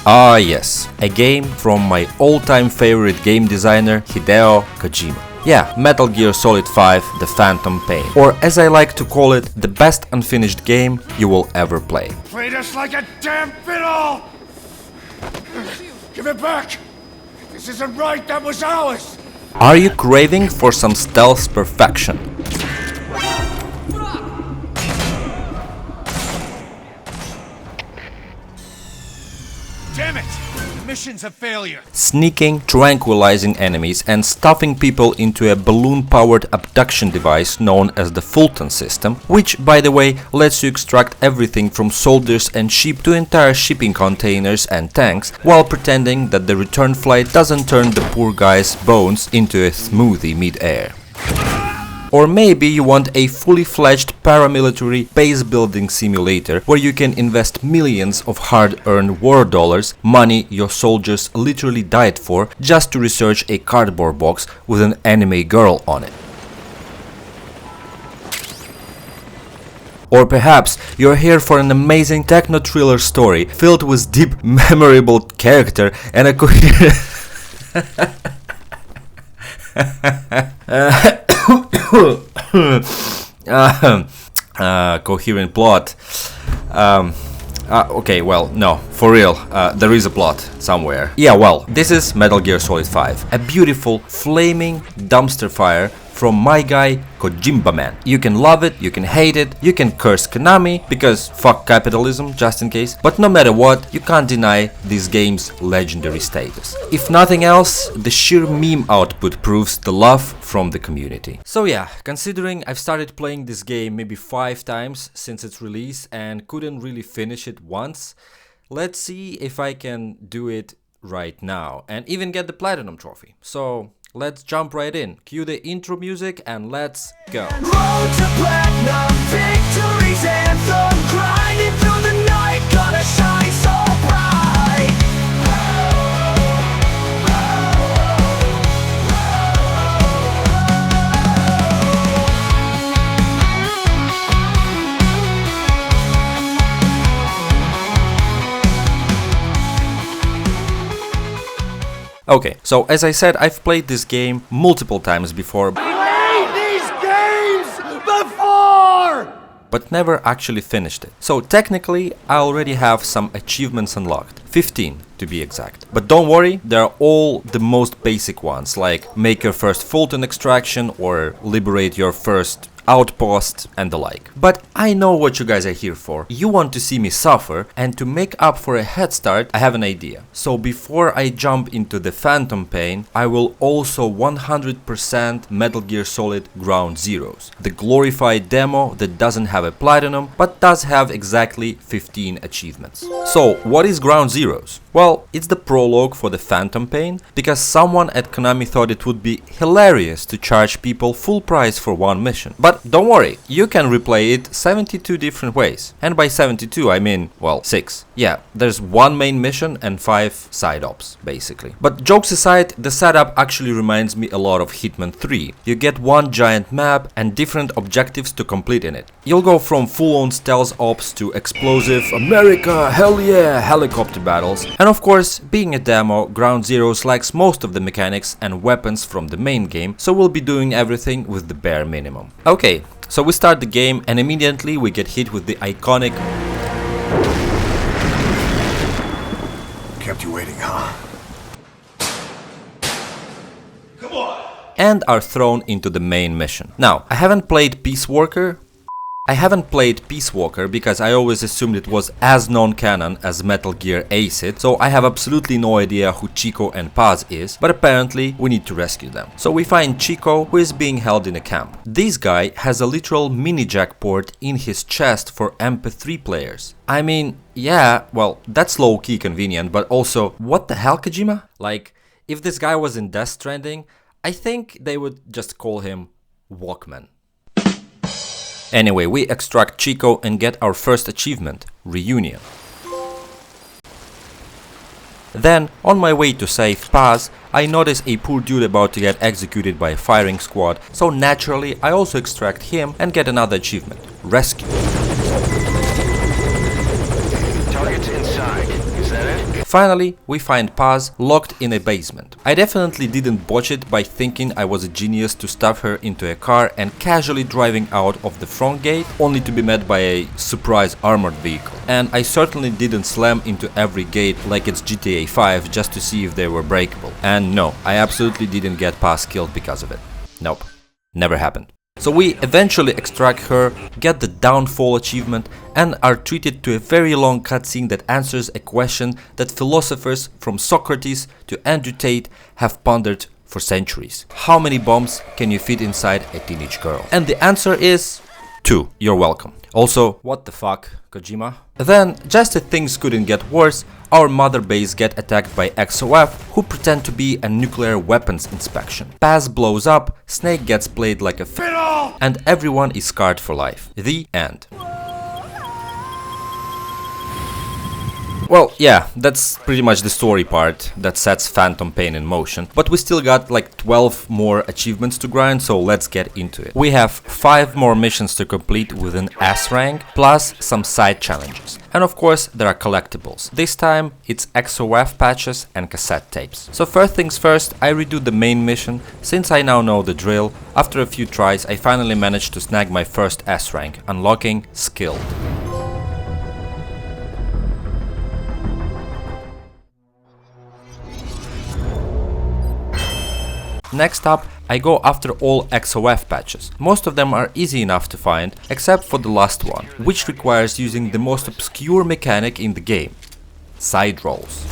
Ah yes, a game from my all-time favorite game designer Hideo Kojima. Yeah, Metal Gear Solid 5 The Phantom Pain, or as I like to call it, the best unfinished game you will ever play. Played us like a damn fiddle! Give it back! This isn't right, that was ours! Are you craving for some stealth perfection? Damn it! The mission's a failure! Sneaking, tranquilizing enemies and stuffing people into a balloon-powered abduction device known as the Fulton system, which, by the way, lets you extract everything from soldiers and sheep to entire shipping containers and tanks, while pretending that the return flight doesn't turn the poor guy's bones into a smoothie mid-air. Or maybe you want a fully fledged paramilitary base building simulator where you can invest millions of hard-earned war dollars, money your soldiers literally died for, just to research a cardboard box with an anime girl on it. Or perhaps you're here for an amazing techno-thriller story filled with deep, memorable character and a coherent coherent plot. Okay, well, no, for real, there is a plot somewhere. Yeah, well, this is Metal Gear Solid 5, a beautiful, flaming dumpster fire from my guy Kojima man. You can love it, you can hate it, you can curse Konami, because fuck capitalism, just in case, but no matter what, you can't deny this game's legendary status. If nothing else, the sheer meme output proves the love from the community. So yeah, considering I've started playing this game maybe 5 times since its release and couldn't really finish it once, let's see if I can do it right now and even get the Platinum trophy. So let's jump right in. Cue the intro music and let's go. Road to platinum, victory's anthem, grinding through the night, gonna shine so bright. Okay, so as I said, I've played this game multiple times before, Played these games before! but never actually finished it. So technically, I already have some achievements unlocked, 15 to be exact. But don't worry, they're all the most basic ones, like make your first Fulton extraction or liberate your first outpost and the like. But I know what you guys are here for. You want to see me suffer, and to make up for a head start, I have an idea. So before I jump into the Phantom Pain, I will also 100% Metal Gear Solid Ground Zeroes, the glorified demo that doesn't have a platinum but does have exactly 15 achievements. So what is Ground Zeroes? Well, it's the prologue for the Phantom Pain, because someone at Konami thought it would be hilarious to charge people full price for one mission. But don't worry, you can replay it 72 different ways. And by 72 I mean, well, 6. Yeah, there's one main mission and 5 side ops, basically. But jokes aside, the setup actually reminds me a lot of Hitman 3. You get one giant map and different objectives to complete in it. You'll go from full-on stealth ops to explosive America, hell yeah, helicopter battles. And of course, being a demo, Ground Zeroes lacks most of the mechanics and weapons from the main game, so we'll be doing everything with the bare minimum. Okay, so we start the game and immediately we get hit with the iconic Kept you waiting, huh? Come on! and are thrown into the main mission. Now, I haven't played Peace Walker because I always assumed it was as non-canon as Metal Gear Acid, so I have absolutely no idea who Chico and Paz is, but apparently we need to rescue them. So we find Chico, who is being held in a camp. This guy has a literal mini jack port in his chest for MP3 players. I mean, yeah, well, that's low-key convenient, but also, what the hell, Kojima? Like, if this guy was in Death Stranding, I think they would just call him Walkman. Anyway, we extract Chico and get our first achievement, Reunion. Then, on my way to save Paz, I notice a poor dude about to get executed by a firing squad, so naturally I also extract him and get another achievement, Rescue. Target's inside. Is that it? Finally, we find Paz locked in a basement. I definitely didn't botch it by thinking I was a genius to stuff her into a car and casually driving out of the front gate, only to be met by a surprise armored vehicle. And I certainly didn't slam into every gate like it's GTA 5 just to see if they were breakable. And no, I absolutely didn't get Paz killed because of it. Nope, never happened. So we eventually extract her, get the downfall achievement, and are treated to a very long cutscene that answers a question that philosophers from Socrates to Andrew Tate have pondered for centuries. How many bombs can you fit inside a teenage girl? And the answer is 2. You're welcome. Also, what the fuck, Kojima? Then, just as things couldn't get worse, our mother base get attacked by XOF, who pretend to be a nuclear weapons inspection. Paz blows up, Snake gets played like a fiddle, and everyone is scarred for life. The end. Well, yeah, that's pretty much the story part that sets Phantom Pain in motion, but we still got like 12 more achievements to grind, so let's get into it. We have 5 more missions to complete with an S rank, plus some side challenges. And of course, there are collectibles. This time, it's XOF patches and cassette tapes. So first things first, I redo the main mission, since I now know the drill. After a few tries, I finally managed to snag my first S rank, unlocking Skilled. Next up, I go after all XOF patches. Most of them are easy enough to find, except for the last one, which requires using the most obscure mechanic in the game: side rolls.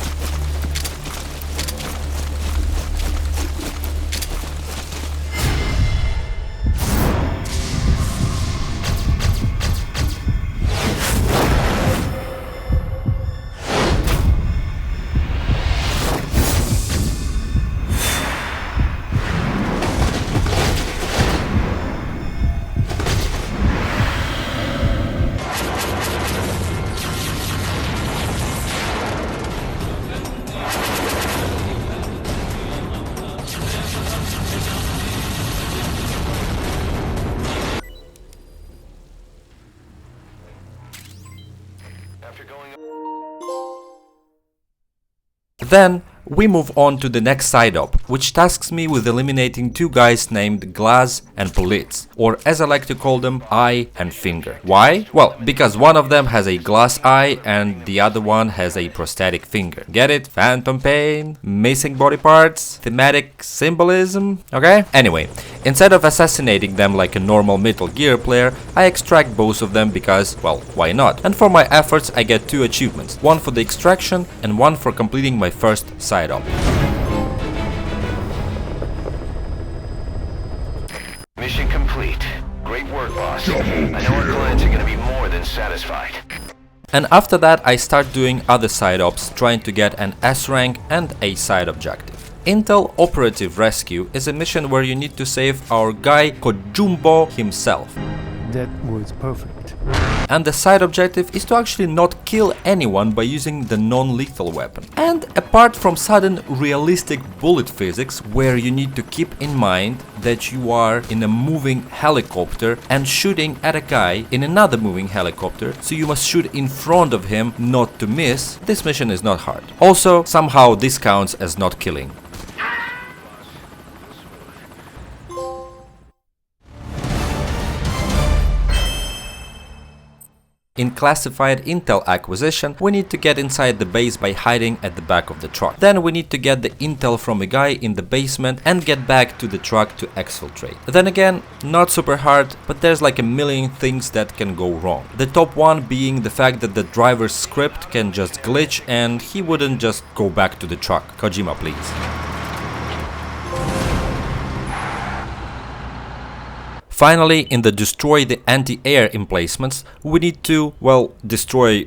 Then we move on to the next side op, which tasks me with eliminating 2 guys named Glaz and Politz, or as I like to call them, Eye and Finger. Why? Well, because one of them has a glass eye and the other one has a prosthetic finger. Get it? Phantom pain, missing body parts, thematic symbolism, okay? Anyway, instead of assassinating them like a normal Metal Gear player, I extract both of them because, well, why not? And for my efforts I get 2 achievements, one for the extraction and one for completing my first side op. Mission complete. Great work, boss. I know our clients are gonna be more than satisfied. And after that I start doing other side ops, trying to get an S rank and a side objective. Intel Operative Rescue is a mission where you need to save our guy Kojumbo himself. That was perfect. And the side objective is to actually not kill anyone by using the non-lethal weapon. And apart from sudden realistic bullet physics, where you need to keep in mind that you are in a moving helicopter and shooting at a guy in another moving helicopter, so you must shoot in front of him not to miss, this mission is not hard. Also, somehow this counts as not killing. In classified intel acquisition, we need to get inside the base by hiding at the back of the truck. Then we need to get the intel from a guy in the basement and get back to the truck to exfiltrate. Then again, not super hard, but there's like a million things that can go wrong. The top one being the fact that the driver's script can just glitch and he wouldn't just go back to the truck. Kojima, please. Finally, in the destroy the anti-air emplacements, we need to, well, destroy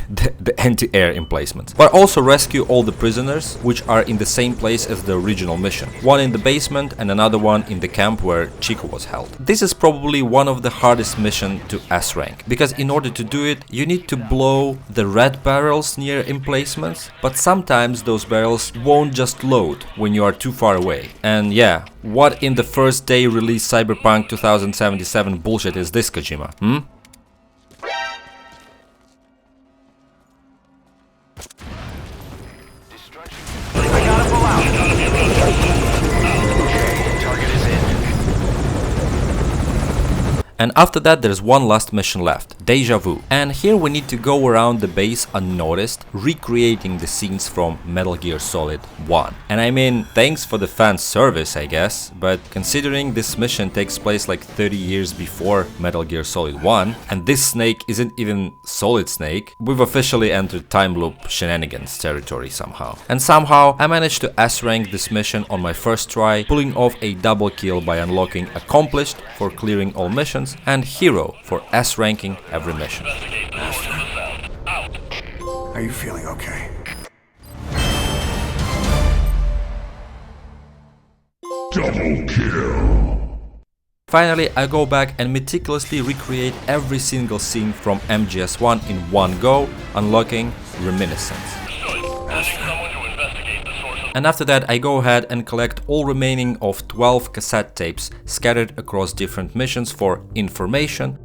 the anti-air emplacements, but also rescue all the prisoners, which are in the same place as the original mission. One in the basement and another one in the camp where Chico was held. This is probably one of the hardest missions to S rank, because in order to do it, you need to blow the red barrels near emplacements, but sometimes those barrels won't just load when you are too far away. And yeah, what in the first day release Cyberpunk 2077 bullshit is this, Kojima? I gotta pull out. Okay, target is in. And after that there's one last mission left, Deja Vu. And here we need to go around the base unnoticed, recreating the scenes from Metal Gear Solid 1. And I mean, thanks for the fan service, I guess, but considering this mission takes place like 30 years before Metal Gear Solid 1, and this Snake isn't even Solid Snake, we've officially entered time loop shenanigans territory somehow. And somehow I managed to S-rank this mission on my first try, pulling off a double kill by unlocking Accomplished for clearing all missions and Hero for S-ranking every mission. Are you feeling okay? Double kill. Finally, I go back and meticulously recreate every single scene from MGS1 in one go, unlocking Reminiscence. And after that I go ahead and collect all remaining of 12 cassette tapes scattered across different missions for information.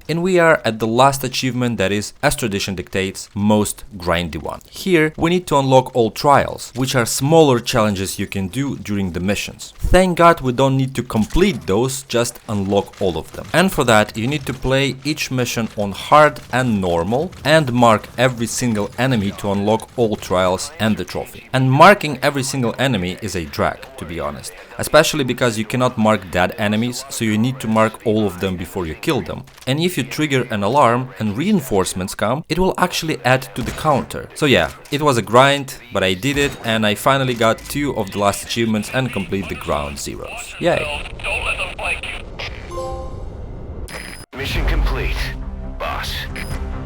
And we are at the last achievement, that is, as tradition dictates, most grindy one. Here we need to unlock all trials, which are smaller challenges you can do during the missions. Thank God we don't need to complete those, just unlock all of them. And for that you need to play each mission on hard and normal and mark every single enemy to unlock all trials and the trophy. And marking every single enemy is a drag, to be honest, especially because you cannot mark dead enemies, so you need to mark all of them before you kill them. And if you trigger an alarm and reinforcements come, it will actually add to the counter. So yeah, it was a grind, but I did it and I finally got 2 of the last achievements and complete the ground zeros. Yay! Don't let them flank you. Mission complete, boss.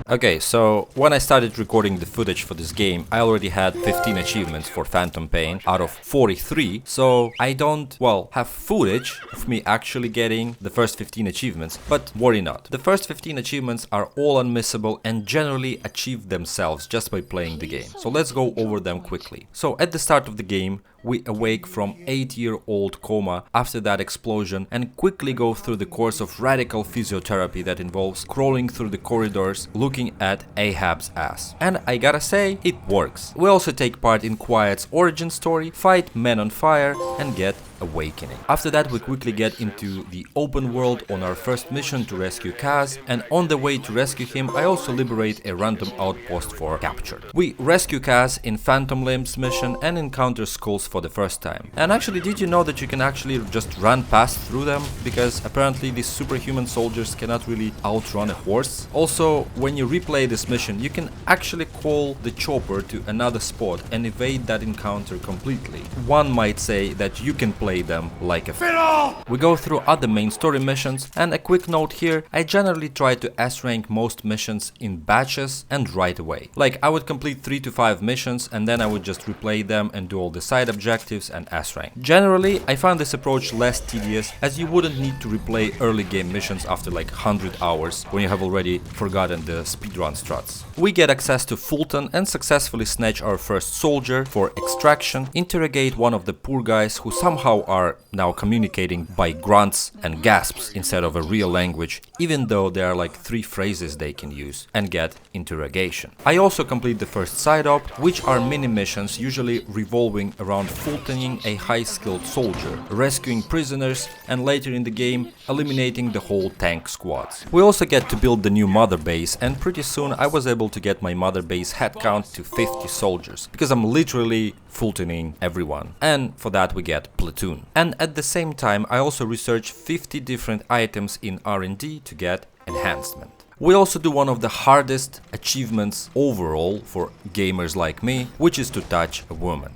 Okay, so when I started recording the footage for this game, I already had 15 achievements for Phantom Pain out of 43, so I don't, well, have footage of me actually getting the first 15 achievements, but worry not. The first 15 achievements are all unmissable and generally achieve themselves just by playing the game. So let's go over them quickly. So at the start of the game, we awake from 8-year-old coma after that explosion and quickly go through the course of radical physiotherapy that involves crawling through the corridors looking at Ahab's ass. And I gotta say, it works. We also take part in Quiet's origin story, fight men on fire and get awakening. After that we quickly get into the open world on our first mission to rescue Kaz, and on the way to rescue him I also liberate a random outpost for capture. We rescue Kaz in Phantom Limbs mission and encounter skulls for the first time. And actually, did you know that you can actually just run past through them? Because apparently these superhuman soldiers cannot really outrun a horse. Also, when you replay this mission you can actually call the chopper to another spot and evade that encounter completely. One might say that you can play them like a fiddle! We go through other main story missions, and a quick note here, I generally try to S-rank most missions in batches and right away. Like, I would complete 3 to 5 missions and then I would just replay them and do all the side objectives and S-rank. Generally, I find this approach less tedious, as you wouldn't need to replay early game missions after like 100 hours when you have already forgotten the speedrun struts. We get access to Fulton and successfully snatch our first soldier for extraction, interrogate one of the poor guys who somehow are now communicating by grunts and gasps instead of a real language, even though there are like 3 phrases they can use, and get interrogation. I also complete the first side op, which are mini missions usually revolving around Fultoning a high-skilled soldier, rescuing prisoners, and later in the game eliminating the whole tank squads. We also get to build the new mother base, and pretty soon I was able to get my mother base head count to 50 soldiers, because I'm literally Fultoning everyone, and for that we get platoon. And at the same time I also research 50 different items in R&D to get enhancement. We also do one of the hardest achievements overall for gamers like me, which is to touch a woman.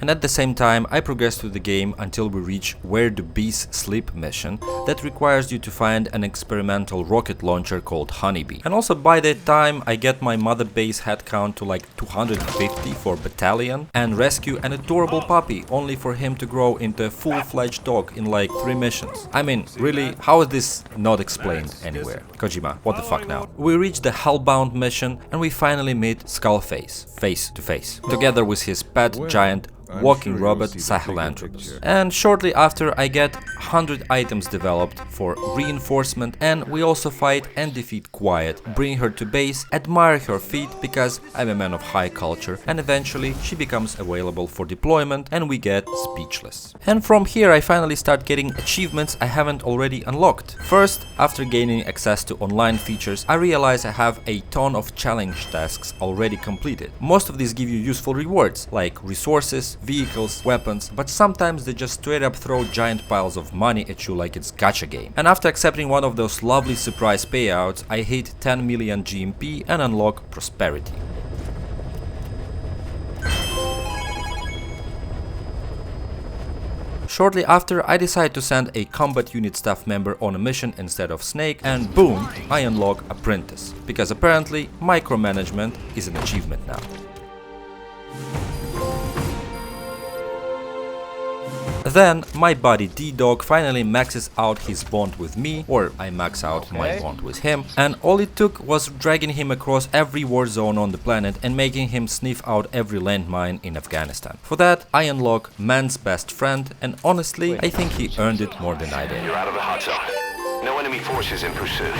And at the same time I progress through the game until we reach Where the Bees Sleep mission that requires you to find an experimental rocket launcher called Honeybee. And also by that time I get my mother base head count to like 250 for battalion and rescue an adorable puppy only for him to grow into a full-fledged dog in like 3 missions. I mean, really, how is this not explained anywhere? Kojima, what the fuck now? We reach the Hellbound mission and we finally meet Skullface, face to face, together with his pet giant walking robot Sahelanthropus. And shortly after I get 100 items developed for reinforcement, and we also fight and defeat Quiet, bring her to base, admire her feat because I'm a man of high culture, and eventually she becomes available for deployment and we get Speechless. And from here I finally start getting achievements I haven't already unlocked. First, after gaining access to online features, I realize I have a ton of challenge tasks already completed. Most of these give you useful rewards like resources, vehicles, weapons, but sometimes they just straight up throw giant piles of money at you like it's gacha game. And after accepting one of those lovely surprise payouts, I hit 10 million GMP and unlock Prosperity. Shortly after, I decide to send a combat unit staff member on a mission instead of Snake, and boom, I unlock Apprentice, because apparently micromanagement is an achievement now. Then, my buddy D-Dog finally maxes out his bond with me, or I max out my bond with him, and all it took was dragging him across every war zone on the planet and making him sniff out every landmine in Afghanistan. For that, I unlock Man's Best Friend, and honestly, I think he earned it more than I did. You're out of the hot zone. No enemy forces in pursuit.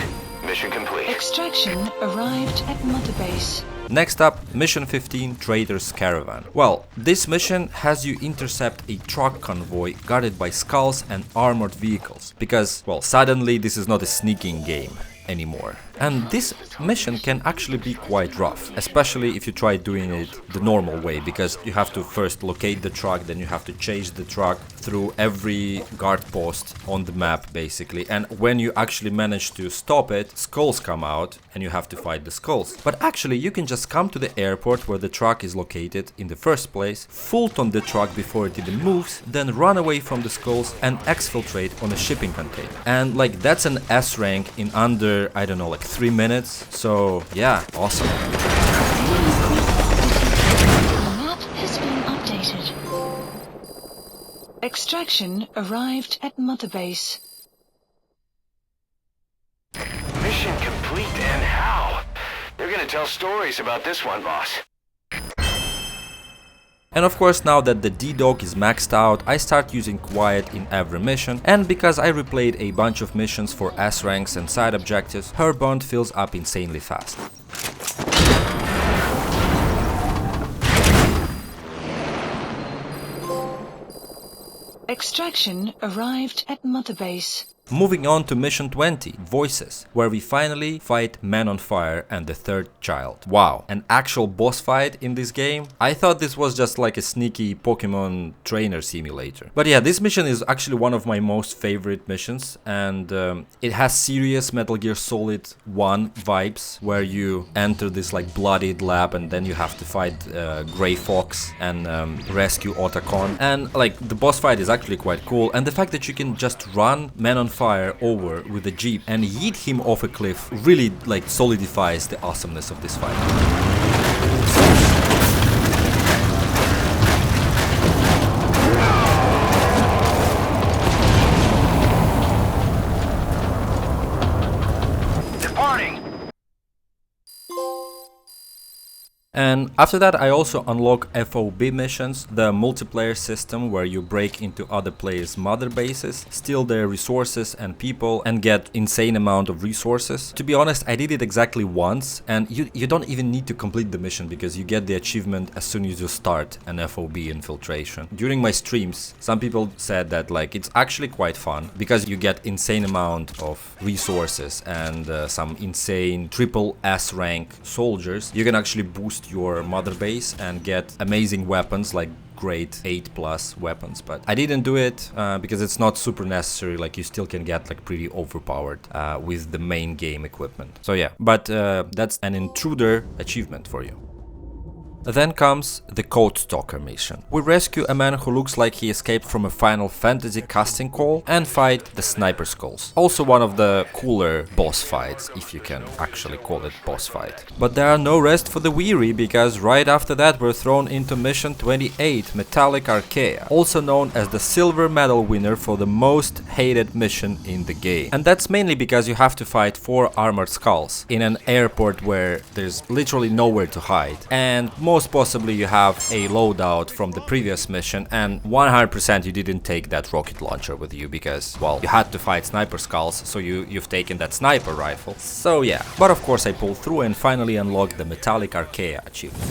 Mission complete. Extraction arrived at Mother Base. Next up, Mission 15, Trader's Caravan. Well, this mission has you intercept a truck convoy guarded by skulls and armored vehicles, because, well, suddenly this is not a sneaking game anymore. And this mission can actually be quite rough, especially if you try doing it the normal way, because you have to first locate the truck, then you have to chase the truck through every guard post on the map basically, and when you actually manage to stop it, skulls come out and you have to fight the skulls. But actually you can just come to the airport where the truck is located in the first place, full-ton the truck before it even moves, then run away from the skulls and exfiltrate on a shipping container. And like that's an S rank in under, I don't know, like 3 minutes, so yeah, awesome. The map has been updated. Extraction arrived at Mother Base. Mission complete, and how? They're gonna tell stories about this one, boss. And of course, now that the D-Dog is maxed out, I start using Quiet in every mission, and because I replayed a bunch of missions for S ranks and side objectives, her bond fills up insanely fast. Extraction arrived at Mother Base. Moving on to Mission 20, Voices, where we finally fight Man on Fire and the third child. Wow, an actual boss fight in this game? I thought this was just like a sneaky Pokemon trainer simulator. But yeah, this mission is actually one of my most favorite missions, and it has serious Metal Gear Solid 1 vibes, where you enter this like bloodied lab and then you have to fight Grey Fox and rescue Otacon. And like the boss fight is actually quite cool, and the fact that you can just run Man on Fire over with a jeep and yeet him off a cliff really like solidifies the awesomeness of this fight. And after that I also unlock FOB missions, the multiplayer system where you break into other players' mother bases, steal their resources and people, and get insane amount of resources. To be honest, I did it exactly once, and you don't even need to complete the mission because you get the achievement as soon as you start an FOB infiltration. During my streams, some people said that like it's actually quite fun because you get insane amount of resources and some insane triple S rank soldiers. You can actually boost your mother base and get amazing weapons like great 8+ weapons, but I didn't do it because it's not super necessary. Like you still can get like pretty overpowered with the main game equipment. So yeah, but that's an intruder achievement for you. Then comes the Code Stalker mission. We rescue a man who looks like he escaped from a Final Fantasy casting call and fight the Sniper Skulls. Also one of the cooler boss fights, if you can actually call it boss fight. But there are no rest for the weary, because right after that we're thrown into mission 28, Metallic Archaea, also known as the silver medal winner for the most hated mission in the game. And that's mainly because you have to fight 4 armored skulls in an airport where there's literally nowhere to hide. And most possibly you have a loadout from the previous mission, and 100% you didn't take that rocket launcher with you because, well, you had to fight sniper skulls, so you've taken that sniper rifle. So yeah, but of course I pulled through and finally unlocked the Metallic Archaea achievement.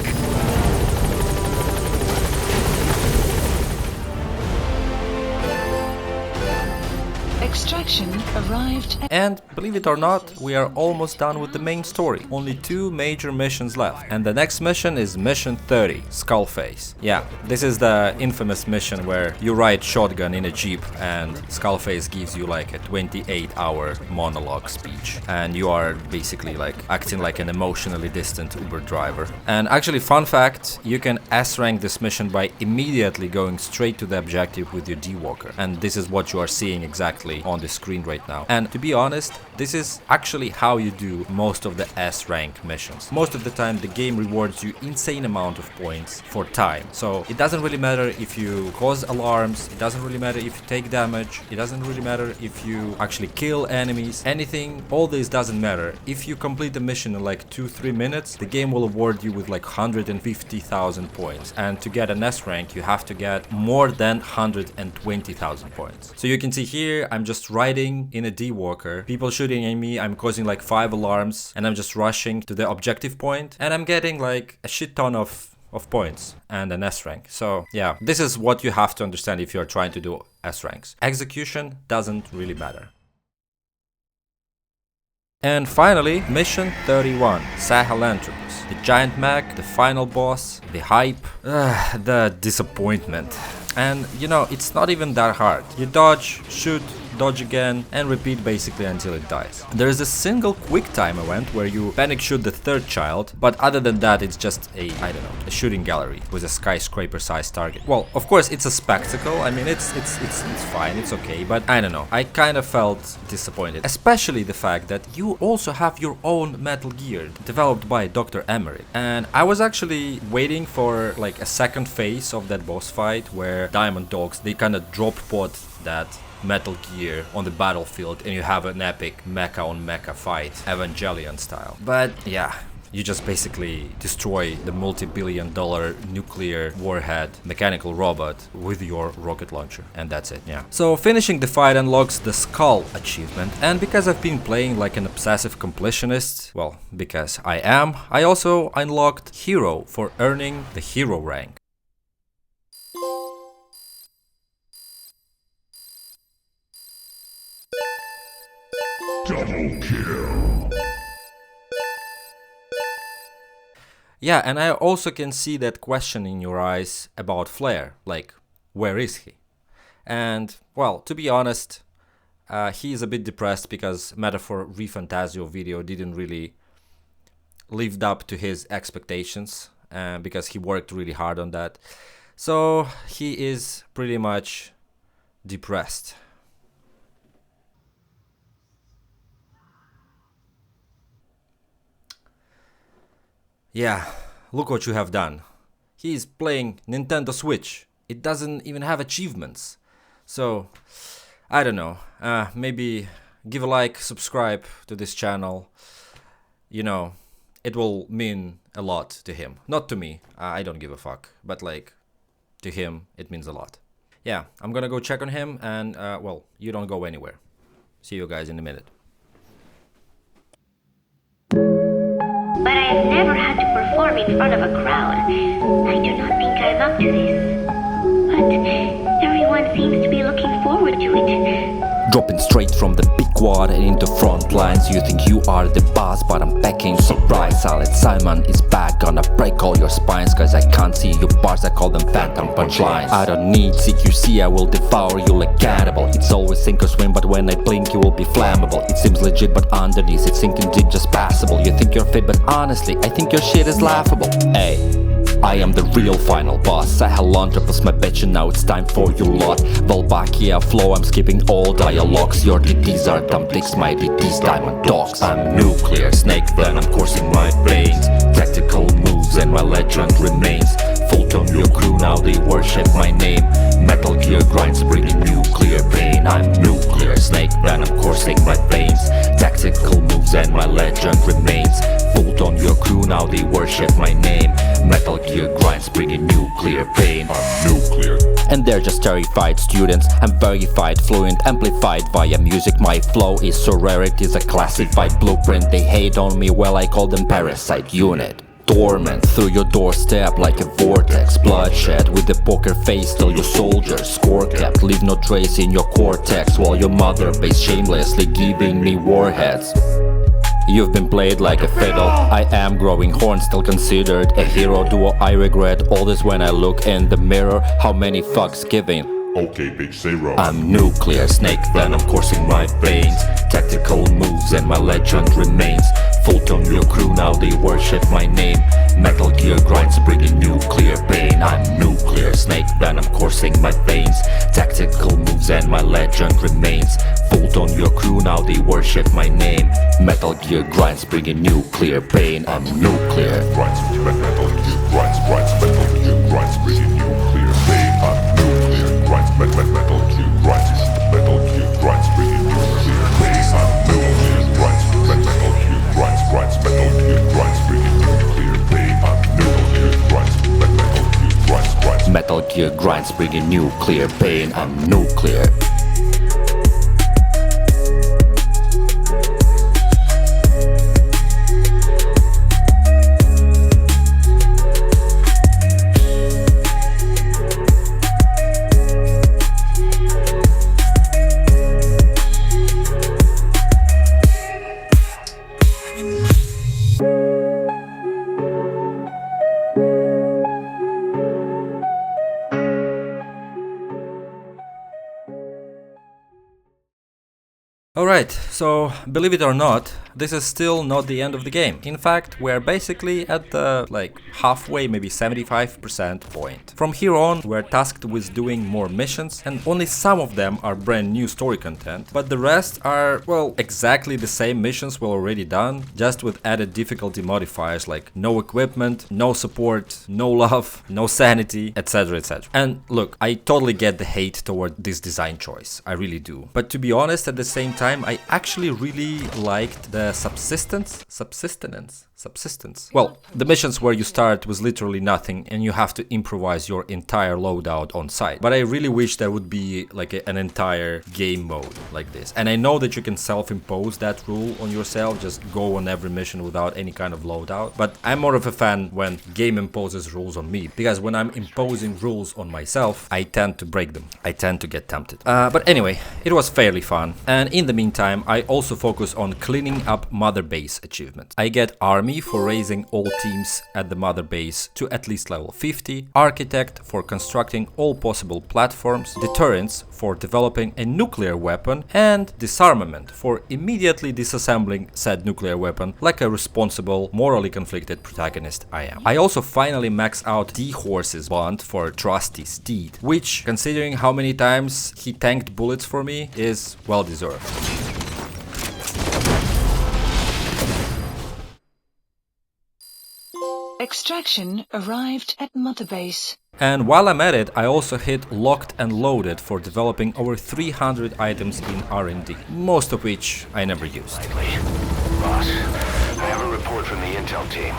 Extraction arrived at... And believe it or not, we are almost done with the main story. Only 2 major missions left. And the next mission is mission 30, Skullface. Yeah, this is the infamous mission where you ride shotgun in a jeep and Skullface gives you like a 28-hour monologue speech. And you are basically like acting like an emotionally distant Uber driver. And actually, fun fact, you can S-rank this mission by immediately going straight to the objective with your D-Walker. And this is what you are seeing exactly on the screen right now. And to be honest, this is actually how you do most of the S-rank missions. Most of the time the game rewards you insane amount of points for time. So it doesn't really matter if you cause alarms, it doesn't really matter if you take damage, it doesn't really matter if you actually kill enemies, anything, all this doesn't matter. If you complete the mission in like 2-3 minutes, the game will award you with like 150,000 points. And to get an S-rank you have to get more than 120,000 points. So you can see here I'm just riding in a D-Walker, people shooting at me, I'm causing like 5 alarms and I'm just rushing to the objective point and I'm getting like a shit ton of points and an S-rank. So yeah, this is what you have to understand if you're trying to do S-ranks. Execution doesn't really matter. And finally, mission 31, Sahelanthropus. The giant mech, the final boss, the hype, the disappointment. And you know, it's not even that hard. You dodge, shoot, dodge again, and repeat basically until it dies. There is a single quick time event where you panic shoot the 3rd child, but other than that it's just a, I don't know, a shooting gallery with a skyscraper sized target. Well, of course it's a spectacle, I mean it's fine, it's okay, but I don't know, I kind of felt disappointed. Especially the fact that you also have your own Metal Gear developed by Dr. Emmerich. And I was actually waiting for like a second phase of that boss fight where Diamond Dogs, they kind of drop pod that Metal Gear on the battlefield and you have an epic mecha on mecha fight, Evangelion style. But yeah, you just basically destroy the multi-billion-dollar nuclear warhead mechanical robot with your rocket launcher, and that's it, yeah. So finishing the fight unlocks the Skull achievement, and because I've been playing like an obsessive completionist, well, because I am, I also unlocked Hero for earning the Hero rank. Double kill. Yeah, and I also can see that question in your eyes about Flair, like, where is he? And, well, to be honest, he is a bit depressed because Metaphor ReFantasio video didn't really lived up to his expectations, because he worked really hard on that. So he is pretty much depressed. Yeah, look what you have done. He is playing Nintendo Switch. It doesn't even have achievements. So, I don't know. Maybe give a like, subscribe to this channel. You know, it will mean a lot to him. Not to me, I don't give a fuck. But like, to him, it means a lot. Yeah, I'm gonna go check on him and, well, you don't go anywhere. See you guys in a minute. But I've never had to perform in front of a crowd. I do not think I'm up to this. But everyone seems to be looking forward to it. Dropping straight from the big quad and into front lines. You think you are the boss, but I'm back in surprise. Alex Simon is back, gonna break all your spines. Cause I can't see your bars, I call them phantom punchlines. I don't need CQC, I will devour you like cannibal. It's always sink or swim, but when I blink you will be flammable. It seems legit, but underneath it's sinking deep, just passable. You think you're fit, but honestly I think your shit is laughable. Hey, I am the real final boss. Sahelanthropus my bitch and now it's time for your lot. Volvakia flow, I'm skipping all dialogues. Your DDs are dumb dicks, my DDs diamond dogs. I'm nuclear, snake venom coursing my veins. Tactical moves and my legend remains. Full tone your crew, now they worship my name. Metal Gear grinds bringing nuclear pain. I'm nuclear, snake venom coursing my veins. Tactical moves and my legend remains. Full tone your crew, now they worship my name. Metal Gear grinds bringing nuclear pain. I'm nuclear. And they're just terrified students. I'm verified, fluent, amplified via music. My flow is so rare, it is a classified blueprint. They hate on me, well I call them parasite unit. Dormant through your doorstep like a vortex. Bloodshed with the poker face, till your soldiers score kept. Leave no trace in your cortex while your mother base shamelessly giving me warheads. You've been played like a fiddle. I am growing horn, still considered a hero. Do I regret all this when I look in the mirror? How many fucks giving? Okay, bitch, say wrong. I'm nuclear, snake venom coursing my veins. Tactical moves and my legend remains. Full tone your crew, now they worship my name. Metal Gear grinds bringing nuclear pain. I'm nuclear, snake venom coursing my veins. Tactical moves and my legend remains. Full tone your crew, now they worship my name. Metal Gear grinds bringing nuclear pain. I'm nuclear. Grinds, metal gear grinds, metal gear grinds bringing nuclear pain. I'm nuclear. Grinds, metal gear grinds, metal gear grinds bringing nuclear pain. I'm nuclear. Grinds, metal gear grinds, metal gear grinds bringing nuclear pain. I'm nuclear. Grinds, metal gear grinds. Metal Gear grinds bringing nuclear pain. I'm nuclear. Alright, so believe it or not, this is still not the end of the game. In fact, we're basically at the halfway, maybe 75% point. From here on, we're tasked with doing more missions, and only some of them are brand new story content, but the rest are, well, exactly the same missions we've already done, just with added difficulty modifiers like no equipment, no support, no love, no sanity, etc, etc. And look, I totally get the hate toward this design choice, I really do. But to be honest, at the same time, I actually really liked the subsistence. Well, the missions where you start with literally nothing and you have to improvise your entire loadout on site. But I really wish there would be an entire game mode like this. And I know that you can self-impose that rule on yourself, just go on every mission without any kind of loadout. But I'm more of a fan when game imposes rules on me, because when I'm imposing rules on myself, I tend to break them. I tend to get tempted. But anyway, it was fairly fun. And in the meantime, I also focus on cleaning up Mother Base achievements. I get Army for raising all teams at the Mother Base to at least level 50, Architect for constructing all possible platforms, Deterrence for developing a nuclear weapon, and Disarmament for immediately disassembling said nuclear weapon like a responsible, morally conflicted protagonist I am. I also finally max out D-Horse's bond for Trusty Steed, which, considering how many times he tanked bullets for me, is well deserved. Extraction arrived at Mother Base. And while I'm at it, I also hit Locked and Loaded for developing over 300 items in R&D, most of which I never used. Boss, I have a report from the intel team.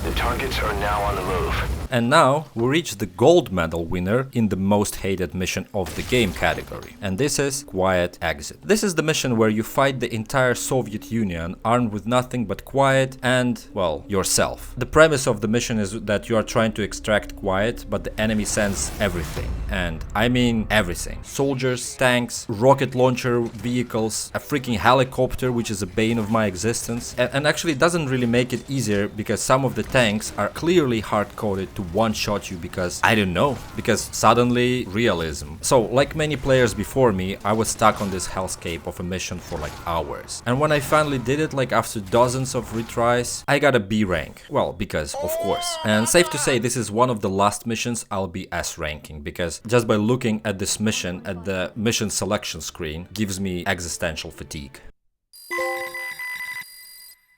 The targets are now on the move. And now we reach the gold medal winner in the most hated mission of the game category. And this is Quiet Exit. This is the mission where you fight the entire Soviet Union armed with nothing but quiet and, well, yourself. The premise of the mission is that you are trying to extract quiet, but the enemy sends everything. And I mean everything. Soldiers, tanks, rocket launcher vehicles, a freaking helicopter, which is a bane of my existence. And actually it doesn't really make it easier, because some of the tanks are clearly hard-coded to one-shot you because, I don't know, because suddenly realism. So, like many players before me, I was stuck on this hellscape of a mission for like hours. And when I finally did it, like after dozens of retries, I got a B rank. Well, because of course. And safe to say, this is one of the last missions I'll be S ranking, because just by looking at this mission at the mission selection screen gives me existential fatigue.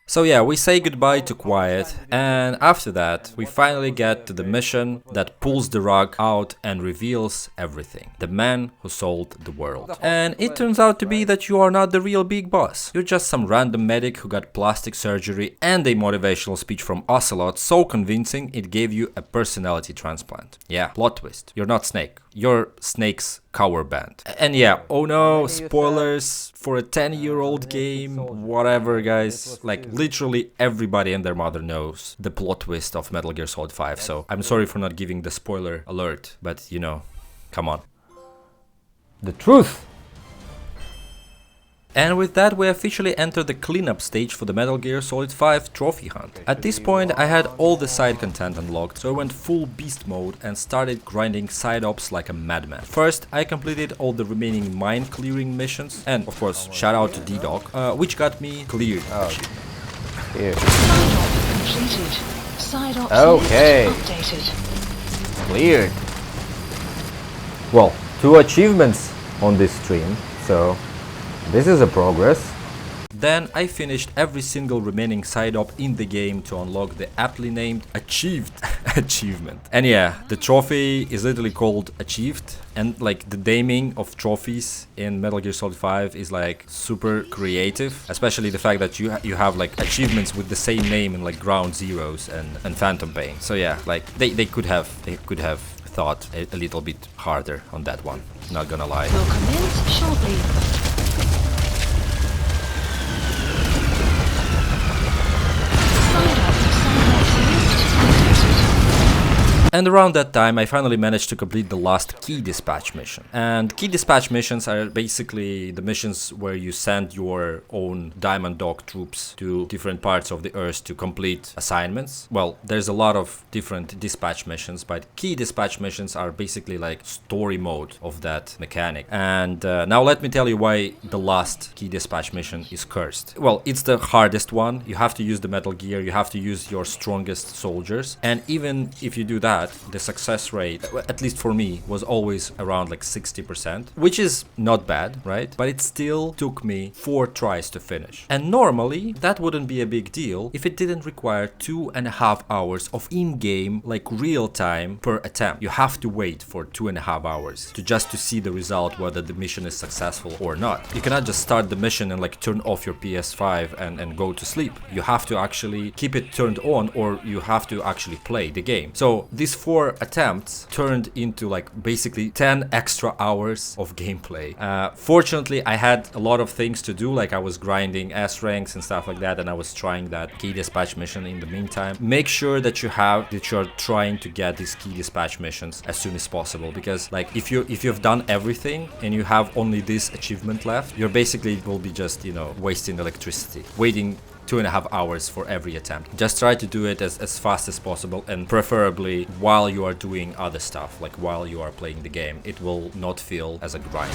So yeah, we say goodbye to quiet, and after that we finally get to the mission that pulls the rug out and reveals everything. The man who sold the world. And it turns out to be that you are not the real big boss. You're just some random medic who got plastic surgery and a motivational speech from Ocelot so convincing it gave you a personality transplant. Yeah, plot twist. You're not Snake. You're Snake's cover band. And yeah, oh no, spoilers for a 10-year-old game, whatever guys, like literally everybody and their mother knows the plot twist of Metal Gear Solid 5, so I'm sorry for not giving the spoiler alert, but you know, come on. The truth! And with that we officially enter the cleanup stage for the Metal Gear Solid 5 trophy hunt. At this point I had all the side content unlocked, so I went full beast mode and started grinding side ops like a madman. First I completed all the remaining mine clearing missions, and of course shout out to D-Dog, which got me cleared. Side op completed. Side ops Okay. updated. Cleared. Well, 2 achievements on this stream, so this is a progress. Then I finished every single remaining side op in the game to unlock the aptly named Achieved achievement. And yeah, the trophy is literally called Achieved, and like the naming of trophies in Metal Gear Solid 5 is like super creative, especially the fact that you have like achievements with the same name in like Ground Zeroes and Phantom Pain. So yeah, like they could have thought a little bit harder on that one, not gonna lie. Will commence shortly. And around that time I finally managed to complete the last key dispatch mission. And key dispatch missions are basically the missions where you send your own Diamond Dog troops to different parts of the Earth to complete assignments. Well, there's a lot of different dispatch missions, but key dispatch missions are basically like story mode of that mechanic. And now let me tell you why the last key dispatch mission is cursed. Well, it's the hardest one. You have to use the Metal Gear, you have to use your strongest soldiers, and even if you do that, the success rate, at least for me, was always around like 60%, which is not bad, right? But it still took me 4 tries to finish. And normally that wouldn't be a big deal if it didn't require 2.5 hours of in-game, like real time per attempt. You have to wait for 2.5 hours to see the result, whether the mission is successful or not. You cannot just start the mission and like turn off your PS5 and go to sleep. You have to actually keep it turned on, or you have to actually play the game. So these 4 attempts turned into like basically 10 extra hours of gameplay. Fortunately, I had a lot of things to do, like I was grinding S ranks and stuff like that, and I was trying that key dispatch mission in the meantime. Make sure that you're trying to get these key dispatch missions as soon as possible, because like if you've done everything and you have only this achievement left, you're basically will be just, you know, wasting electricity, waiting 2.5 hours for every attempt. Just try to do it as fast as possible, and preferably while you are doing other stuff, like while you are playing the game. It will not feel as a grind.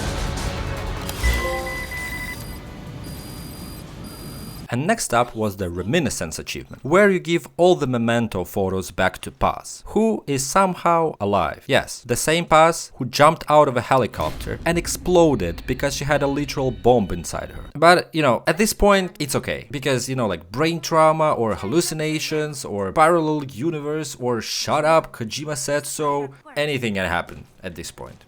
And next up was the Reminiscence achievement, where you give all the memento photos back to Paz, who is somehow alive. Yes, the same Paz who jumped out of a helicopter and exploded because she had a literal bomb inside her. But, you know, at this point, it's okay, because, you know, like brain trauma or hallucinations or parallel universe or shut up, Kojima said so, anything can happen at this point.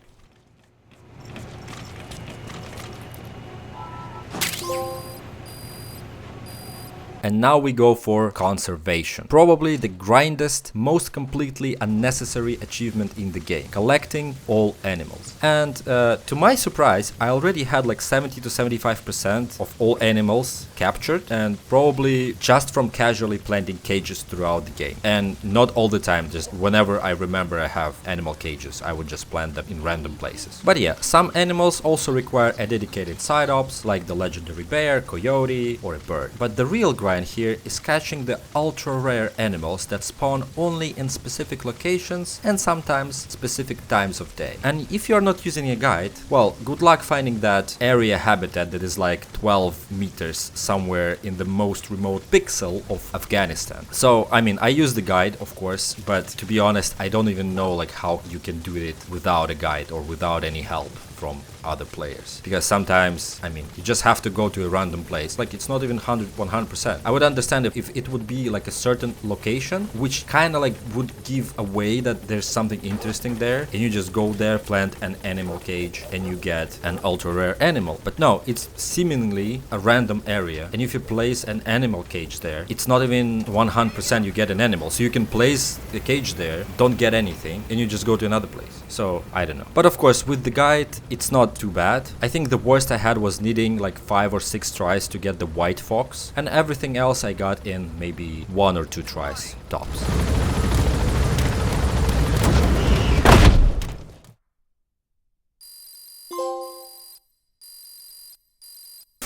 And now we go for conservation. Probably the grindest, most completely unnecessary achievement in the game. Collecting all animals. And to my surprise, I already had like 70 to 75% of all animals captured, and probably just from casually planting cages throughout the game. And not all the time, just whenever I remember I have animal cages, I would just plant them in random places. But yeah, some animals also require a dedicated side ops, like the legendary bear, coyote, or a bird. But the real grind line here is catching the ultra rare animals that spawn only in specific locations and sometimes specific times of day. And if you're not using a guide, well, good luck finding that area habitat that is like 12 meters somewhere in the most remote pixel of Afghanistan. So, I mean, I use the guide, of course, but to be honest, I don't even know like how you can do it without a guide or without any help from other players, because sometimes, I mean, you just have to go to a random place, like it's not even 100%. I would understand if it would be like a certain location which kind of like would give away that there's something interesting there, and you just go there, plant an animal cage, and you get an ultra rare animal. But no, it's seemingly a random area, and if you place an animal cage there, it's not even 100% you get an animal. So you can place the cage there, don't get anything, and you just go to another place. So I don't know. But of course, with the guide, it's not too bad. I think the worst I had was needing like 5 or 6 tries to get the white fox, and everything else I got in maybe 1 or 2 tries tops.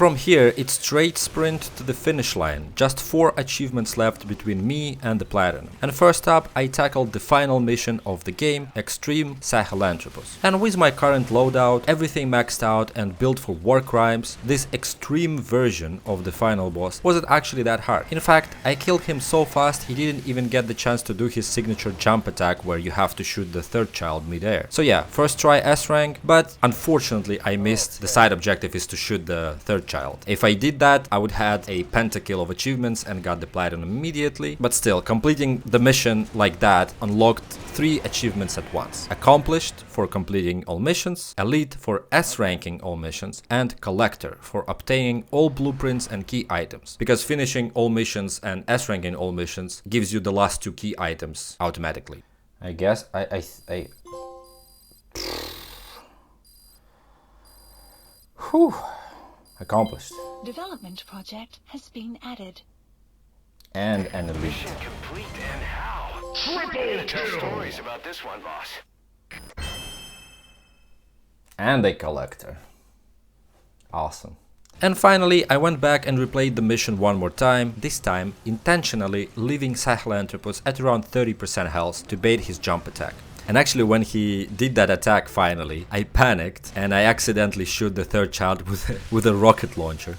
From here, it's straight sprint to the finish line, just 4 achievements left between me and the Platinum. And first up, I tackled the final mission of the game, Extreme Sahelanthropus. And with my current loadout, everything maxed out and built for war crimes, this extreme version of the final boss wasn't actually that hard. In fact, I killed him so fast he didn't even get the chance to do his signature jump attack where you have to shoot the third child mid-air. So yeah, first try S rank, but unfortunately I missed. The side objective is to shoot the third child. If I did that, I would have a pentakill of achievements and got the Platinum immediately, but still, completing the mission like that unlocked 3 achievements at once. Accomplished for completing all missions, Elite for S-ranking all missions, and Collector for obtaining all blueprints and key items. Because finishing all missions and S-ranking all missions gives you the last 2 key items automatically. I guess Whew. Accomplished. Development project has been added. And an elite. Mission complete, and how? Triple tell stories about this one, boss. And a collector. Awesome. And finally, I went back and replayed the mission one more time, this time intentionally leaving Sahelanthropus at around 30% health to bait his jump attack. And actually, when he did that attack finally, I panicked and I accidentally shoot the third child with a rocket launcher.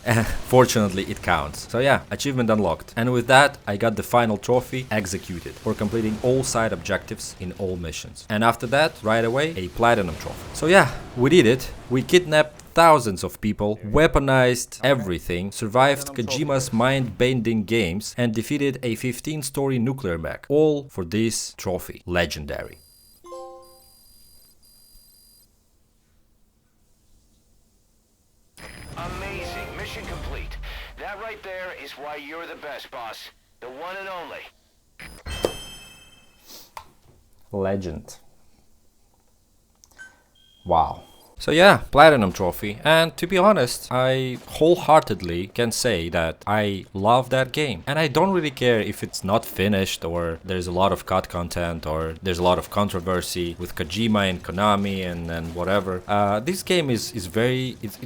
Fortunately, it counts. So yeah, achievement unlocked. And with that, I got the final trophy, Executed, for completing all side objectives in all missions. And after that, right away, a Platinum trophy. So yeah, we did it. We kidnapped thousands of people, weaponized everything, survived Kojima's mind-bending games, and defeated a 15-story nuclear mech. All for this trophy. Legendary. Amazing. Mission complete. That right there is why you're the best, boss. The one and only. Legend. Wow. So yeah, Platinum trophy, and to be honest, I wholeheartedly can say that I love that game. And I don't really care if it's not finished, or there's a lot of cut content, or there's a lot of controversy with Kojima and Konami and whatever. This game is very, it's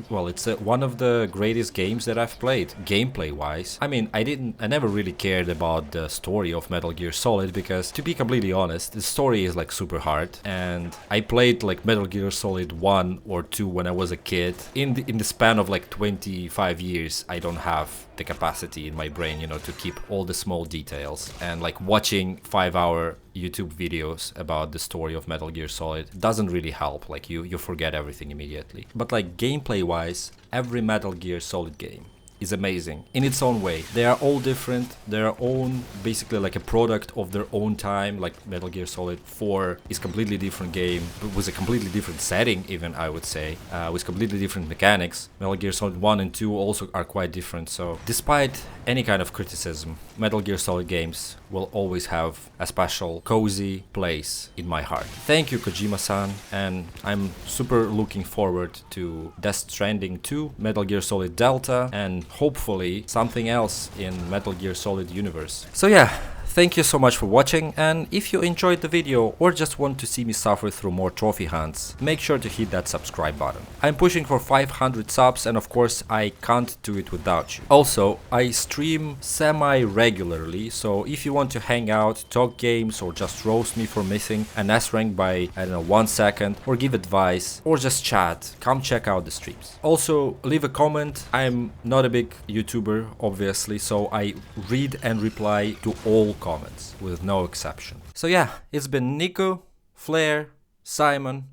one of the greatest games that I've played, gameplay wise. I mean, I never really cared about the story of Metal Gear Solid, because to be completely honest, the story is like super hard, and I played like Metal Gear Solid 1 or 2 when I was a kid. In the span of like 25 years, I don't have the capacity in my brain, you know, to keep all the small details. And like watching 5-hour YouTube videos about the story of Metal Gear Solid doesn't really help. Like you forget everything immediately. But like gameplay wise, every Metal Gear Solid game is amazing in its own way. They are all different, their own, basically like a product of their own time. Like Metal Gear Solid 4 is a completely different game, but with a completely different setting even, I would say, with completely different mechanics. Metal Gear Solid 1 and 2 also are quite different, so despite any kind of criticism, Metal Gear Solid games will always have a special, cozy place in my heart. Thank you, Kojima-san, and I'm super looking forward to Death Stranding 2, Metal Gear Solid Delta, and hopefully something else in Metal Gear Solid universe. So yeah, Thank you so much for watching, and if you enjoyed the video or just want to see me suffer through more trophy hunts, make sure to hit that subscribe button. I'm pushing for 500 subs, and of course I can't do it without you. Also, I stream semi-regularly, so if you want to hang out, talk games, or just roast me for missing an S rank by, I don't know, 1 second, or give advice, or just chat, come check out the streams. Also, leave a comment. I'm not a big YouTuber, obviously, so I read and reply to all comments, with no exception. So yeah, it's been Nico, Flair, Simon,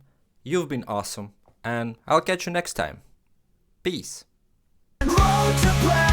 you've been awesome, and I'll catch you next time. Peace. Road to